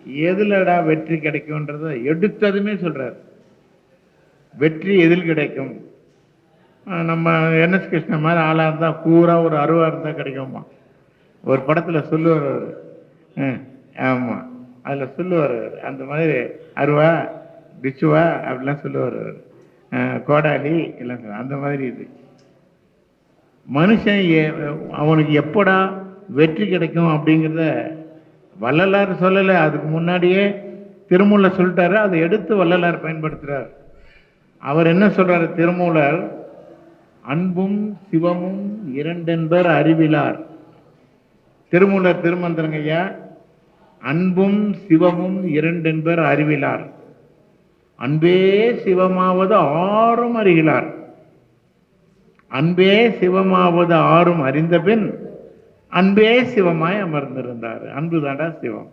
எதுலடா வெற்றி கிடைக்கும்ன்றத எடுத்ததுமே சொல்றாரு. வெற்றி எதில் கிடைக்கும்? நம்ம என்எஸ் கிருஷ்ணன் மாதிரி ஆளா இருந்தா பூரா ஒரு அருவா இருந்தா கிடைக்குமா? ஒரு படத்துல சொல்லுவார் அவரு. ஆமா, அதுல சொல்லுவார் அவரு. அந்த மாதிரி அருவா பிச்சுவா அப்படிலாம் சொல்லுவார் அவரு. கோடாலி எல்லாம் அந்த மாதிரி. இது மனுஷன் அவனுக்கு எப்படா வெற்றி கிடைக்கும் அப்படிங்கிறத வள்ளலார் சொல்லலை. அதுக்கு முன்னாடியே திருமூலர் சொல்லிட்டாரு. அதை எடுத்து வள்ளலார் பயன்படுத்துறார். அவர் என்ன சொல்றாரு திருமூலர்? அன்பும் சிவமும் இரண்டென்பர் அறிவிலார். திருமூலர் திருமந்திரங்க ஐயா. அன்பும் சிவமும் இரண்டென்பர் அறிவிலார். அன்பே சிவமாவது ஆறும் அறிகிறார். அன்பே சிவமாவது ஆறும் அறிந்த பின் அன்பே சிவமாய் அமர்ந்திருந்தார். அன்பு தாண்டா சிவம்.